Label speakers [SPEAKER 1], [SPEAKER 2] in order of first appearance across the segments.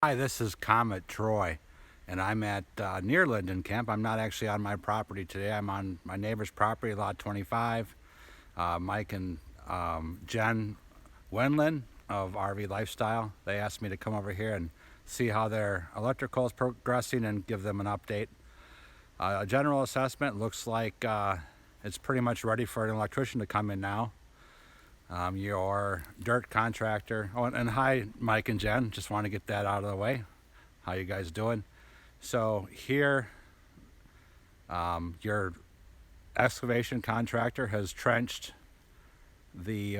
[SPEAKER 1] Hi, this is Comet Troy, and I'm at near Linden Camp. I'm not actually on my property today. I'm on my neighbor's property, lot 25. Mike and Jen Wendland of RV Lifesytle, they asked me to come over here and see how their electrical is progressing and give them an update. A general assessment looks like it's pretty much ready for an electrician to come in now. Your dirt contractor. Oh, and hi, Mike and Jen. Just want to get that out of the way. How you guys doing? So here, your excavation contractor has trenched the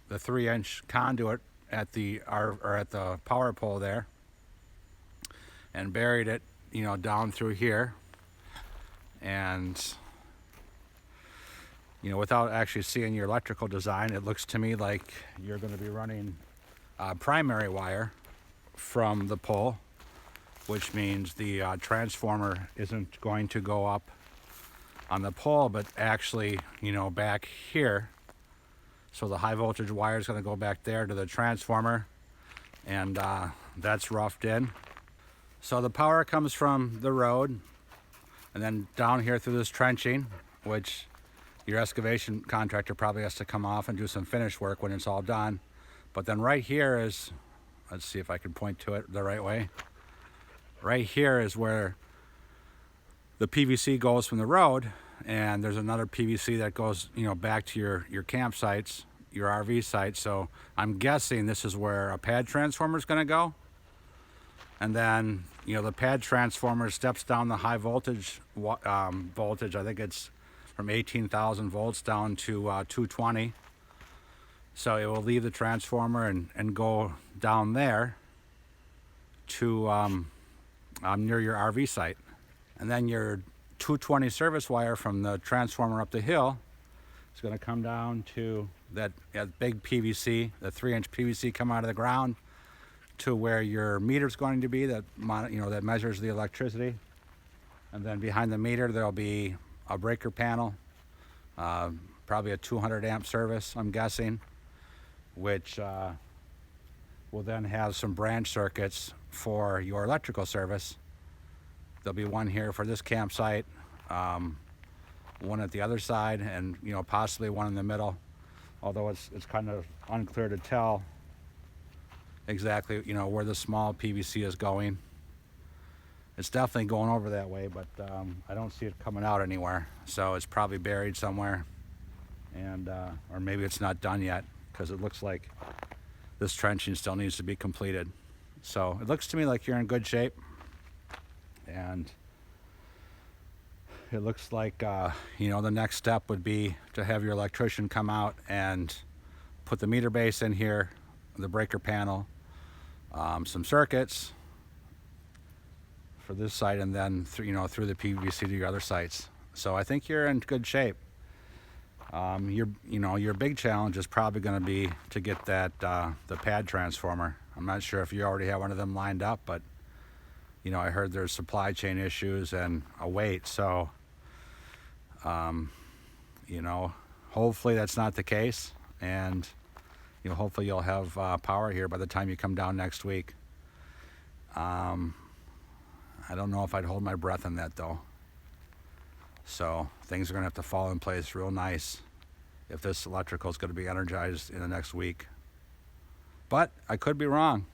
[SPEAKER 1] 3-inch conduit at the power pole there, and buried it, down through here, and without actually seeing your electrical design, it looks to me like you're going to be running primary wire from the pole, which means the transformer isn't going to go up on the pole, but actually, back here. So the high voltage wire is going to go back there to the transformer, and that's roughed in. So the power comes from the road, and then down here through this trenching, which your excavation contractor probably has to come off and do some finish work when it's all done. But then right here is, let's see if I can point to it the right way. Right here is where the PVC goes from the road, and there's another PVC that goes, back to your campsites, your RV sites. So I'm guessing this is where a pad transformer is going to go. And then, the pad transformer steps down the high voltage voltage. I think it's from 18,000 volts down to 220. So it will leave the transformer and go down there to near your RV site. And then your 220 service wire from the transformer up the hill is going to come down to that big PVC, the 3-inch PVC come out of the ground to where your meter is going to be that that measures the electricity. And then behind the meter there'll be a breaker panel, probably a 200 amp service, I'm guessing, which will then have some branch circuits for your electrical service. There'll be one here for this campsite, one at the other side, and possibly one in the middle, although it's kind of unclear to tell exactly where the small PVC is going. It's definitely going over that way, but I don't see it coming out anywhere. So it's probably buried somewhere, and or maybe it's not done yet, because it looks like this trenching still needs to be completed. So it looks to me like you're in good shape, and it looks like the next step would be to have your electrician come out and put the meter base in here, the breaker panel, some circuits for this site, and then through the PVC to your other sites. So I think you're in good shape. Your big challenge is probably going to be to get that the pad transformer. I'm not sure if you already have one of them lined up, but I heard there's supply chain issues and a wait. So hopefully that's not the case, and hopefully you'll have power here by the time you come down next week. I don't know if I'd hold my breath on that though. So things are going to have to fall in place real nice if this electrical is going to be energized in the next week. But I could be wrong.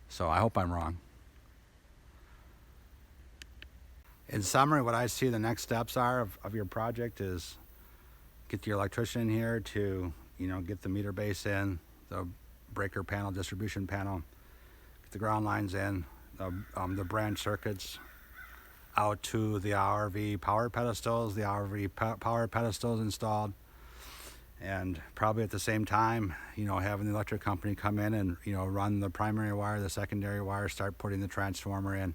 [SPEAKER 1] So I hope I'm wrong. In summary, what I see the next steps are of your project is get your electrician in here to, get the meter base in, the breaker panel, distribution panel, get the ground lines in, the branch circuits out to the RV power pedestals, the RV power pedestals installed, and probably at the same time, having the electric company come in and, run the primary wire, the secondary wire, start putting the transformer in,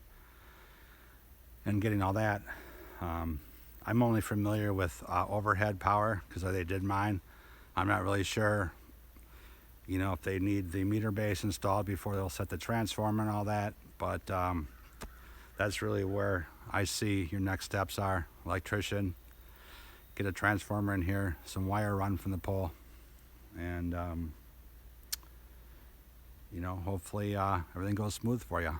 [SPEAKER 1] and getting all that. I'm only familiar with overhead power because they did mine. I'm not really sure, if they need the meter base installed before they'll set the transformer and all that, but that's really where I see your next steps are. Electrician, get a transformer in here, some wire run from the pole, and hopefully everything goes smooth for you.